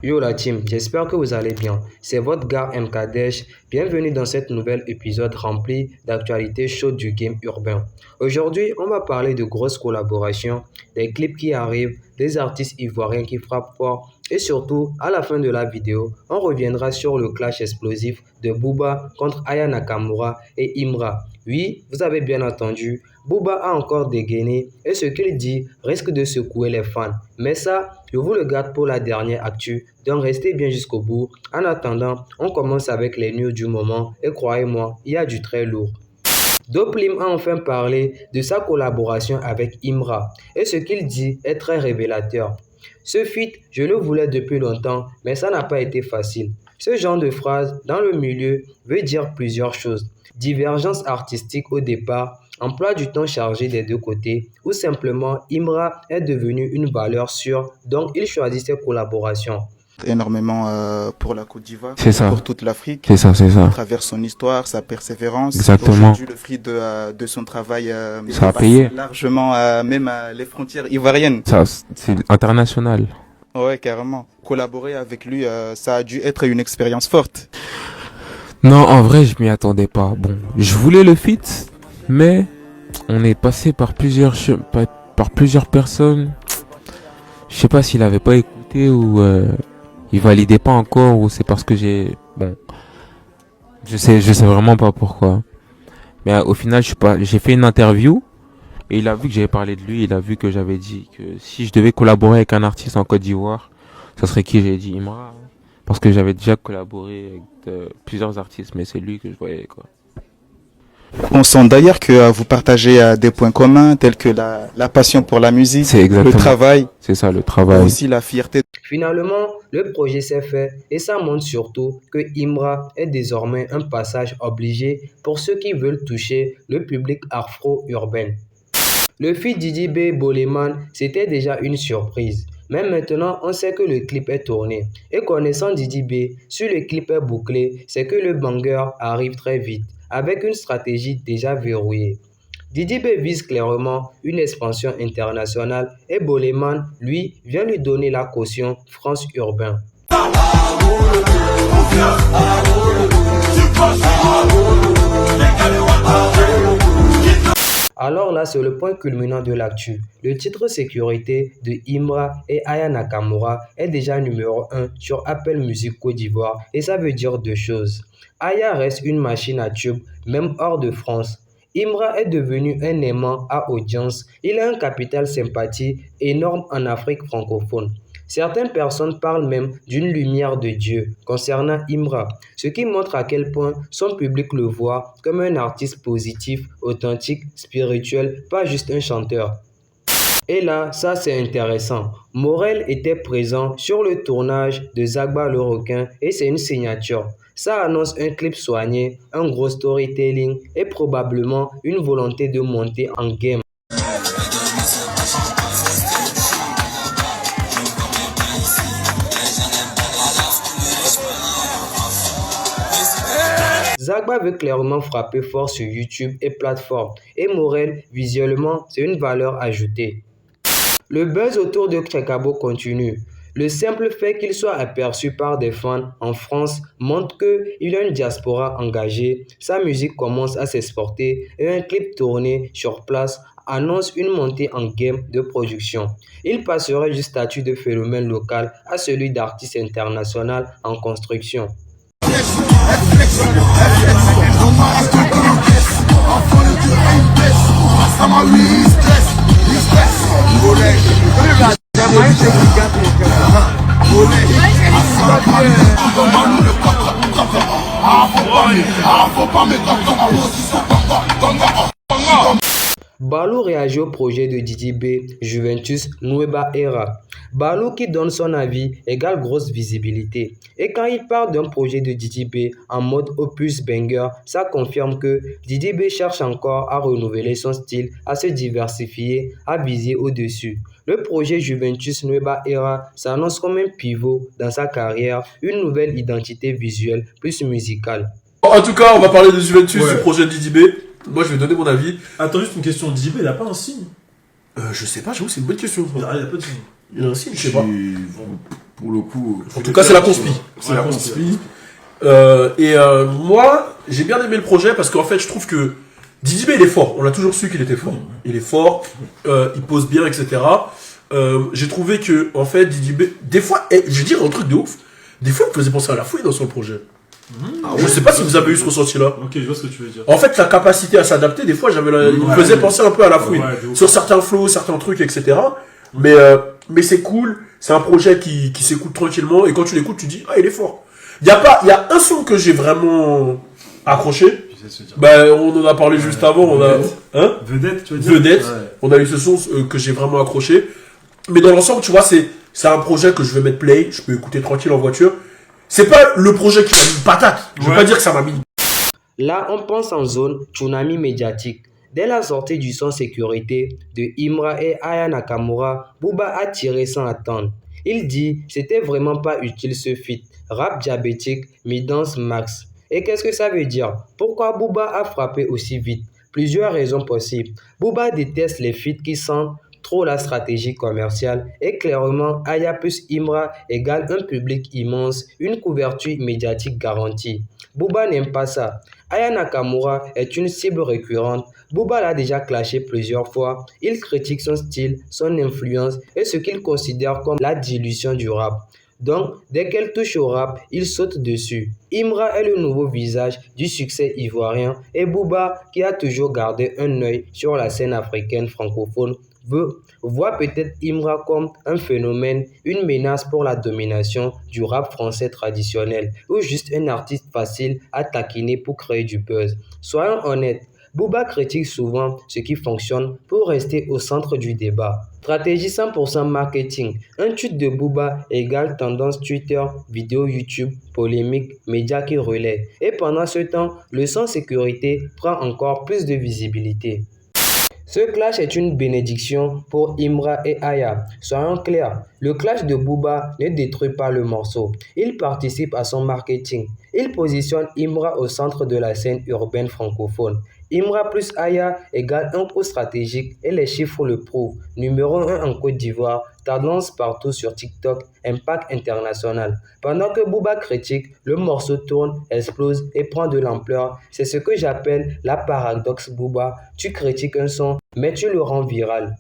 Yo la team, j'espère que vous allez bien. C'est votre gars MKDesh. Bienvenue dans cet nouvel épisode rempli d'actualités chaudes du game urbain. Aujourd'hui, on va parler de grosses collaborations, des clips qui arrivent, des artistes ivoiriens qui frappent fort et surtout, à la fin de la vidéo, on reviendra sur le clash explosif de Booba contre Aya Nakamura et Imra. Oui, vous avez bien entendu, Booba a encore dégainé et ce qu'il dit risque de secouer les fans. Mais ça, je vous le garde pour la dernière actu, donc restez bien jusqu'au bout. En attendant, on commence avec les news du moment et croyez-moi, il y a du très lourd. Doplim a enfin parlé de sa collaboration avec Imra et ce qu'il dit est très révélateur. Ce feat, je le voulais depuis longtemps, mais ça n'a pas été facile. Ce genre de phrase dans le milieu veut dire plusieurs choses. Divergence artistique au départ, emploi du temps chargé des deux côtés, ou simplement Imra est devenu une valeur sûre, donc il choisit ses collaborations. Énormément pour la Côte d'Ivoire, C'est ça. pour toute l'Afrique, C'est ça, c'est à ça. travers son histoire, sa persévérance. Exactement. Aujourd'hui, le fruit de son travail Ça a dépasse payé. largement même les frontières ivoiriennes. Ça, c'est international. Ouais, carrément. Collaborer avec lui, ça a dû être une expérience forte. Non, en vrai, je m'y attendais pas. Bon, je voulais le feat, mais on est passé par par plusieurs personnes. Je sais pas s'il avait pas écouté ou il validait pas encore ou c'est parce que bon, je sais vraiment pas pourquoi. Mais au final, j'ai fait une interview et il a vu que j'avais parlé de lui, il a vu que j'avais dit que si je devais collaborer avec un artiste en Côte d'Ivoire, ça serait qui? J'ai dit Imra. Parce que j'avais déjà collaboré avec plusieurs artistes, mais c'est lui que je voyais, quoi. On sent d'ailleurs que vous partagez des points communs tels que la passion pour la musique, C'est exactement. le travail, C'est ça, le mais travail. aussi la fierté. Finalement, le projet s'est fait et ça montre surtout que Imra est désormais un passage obligé pour ceux qui veulent toucher le public afro-urbain. Le feat Didi B Boleman, c'était déjà une surprise. Mais maintenant, on sait que le clip est tourné. Et connaissant Didi B, si le clip est bouclé, c'est que le banger arrive très vite, avec une stratégie déjà verrouillée. Didi B vise clairement une expansion internationale et Boleman, lui, vient lui donner la caution France urbain. Alors là, c'est le point culminant de l'actu. Le titre sécurité de Imra et Aya Nakamura est déjà numéro 1 sur Apple Music Côte d'Ivoire et ça veut dire deux choses. Aya reste une machine à tube, même hors de France. Imra est devenu un aimant à audience. Il a un capital sympathie énorme en Afrique francophone. Certaines personnes parlent même d'une lumière de Dieu concernant Imra, ce qui montre à quel point son public le voit comme un artiste positif, authentique, spirituel, pas juste un chanteur. Et là, ça c'est intéressant. Morel était présent sur le tournage de Zagba le requin et c'est une signature. Ça annonce un clip soigné, un gros storytelling et probablement une volonté de monter en game. Zagba veut clairement frapper fort sur YouTube et plateformes et Morel, visuellement, c'est une valeur ajoutée. Le buzz autour de Tchekabo continue. Le simple fait qu'il soit aperçu par des fans en France montre qu'il a une diaspora engagée, sa musique commence à s'exporter et un clip tourné sur place annonce une montée en game de production. Il passerait du statut de phénomène local à celui d'artiste international en construction. Balou réagit au projet de Didi B, Juventus Nueva Era. Balou qui donne son avis égale grosse visibilité. Et quand il parle d'un projet de Didi B en mode opus banger, ça confirme que Didi B cherche encore à renouveler son style, à se diversifier, à viser au-dessus. Le projet Juventus Nueva Era s'annonce comme un pivot dans sa carrière, une nouvelle identité visuelle plus musicale. En tout cas, on va parler de Juventus, Ouais. du projet de Didi B. Moi, je vais donner mon avis. Attends, juste une question. Didi B, il a pas un signe? Je sais pas, j'avoue, c'est une bonne question. Il a pas de signe. Il y a un signe, je sais pas. Bon, Pour le coup. En tout cas, c'est la conspi. C'est la conspi. Moi, j'ai bien aimé le projet parce qu'en fait, je trouve que Didi B, il est fort. On a toujours su qu'il était fort. Il est fort, il pose bien, etc. J'ai trouvé que, en fait, Didi B, des fois, je vais dire un truc de ouf, des fois, il me faisait penser à la fouille dans son projet. Je sais pas si vous avez eu ce ressenti-là. Ok, je vois ce que tu veux dire. En fait, la capacité à s'adapter, des fois, il me faisait penser un peu à la fouille. Sur certains flows, certains trucs, etc. Mais c'est cool. C'est un projet qui s'écoute tranquillement. Et quand tu l'écoutes, tu dis, ah, il est fort. Il y a un son que j'ai vraiment accroché. On en a parlé juste avant. Vedette, tu veux dire. Vedette. On a eu ce son que j'ai vraiment accroché. Mais dans l'ensemble, tu vois, c'est un projet que je vais mettre play. Je peux écouter tranquille en voiture. C'est pas le projet qui m'a mis une patate. Je veux pas dire que ça m'a mis. Là, on pense en zone tsunami médiatique. Dès la sortie du son sécurité de Imra et Aya Nakamura, Booba a tiré sans attendre. Il dit c'était vraiment pas utile ce feat. Rap diabétique, mi-danse max. Et qu'est-ce que ça veut dire? Pourquoi Booba a frappé aussi vite? Plusieurs raisons possibles. Booba déteste les feats qui sentent trop la stratégie commerciale et clairement Aya plus Imra égale un public immense, une couverture médiatique garantie. Booba n'aime pas ça. Aya Nakamura est une cible récurrente. Booba l'a déjà clashé plusieurs fois. Il critique son style, son influence et ce qu'il considère comme la dilution du rap. Donc, dès qu'elle touche au rap, il saute dessus. Imra est le nouveau visage du succès ivoirien et Booba, qui a toujours gardé un œil sur la scène africaine francophone, voit peut-être Imra comme un phénomène, une menace pour la domination du rap français traditionnel ou juste un artiste facile à taquiner pour créer du buzz. Soyons honnêtes, Booba critique souvent ce qui fonctionne pour rester au centre du débat. Stratégie 100% marketing. Un tweet de Booba égale tendance Twitter, vidéo YouTube, polémique, médias qui relaient. Et pendant ce temps, le son sécurité prend encore plus de visibilité. Ce clash est une bénédiction pour Imra et Aya. Soyons clairs, le clash de Booba ne détruit pas le morceau. Il participe à son marketing. Il positionne Imra au centre de la scène urbaine francophone. Imra plus Aya égale un coup stratégique et les chiffres le prouvent. Numéro 1 en Côte d'Ivoire, tendance partout sur TikTok, impact international. Pendant que Booba critique, le morceau tourne, explose et prend de l'ampleur. C'est ce que j'appelle la paradoxe Booba. Tu critiques un son, mais tu le rends viral.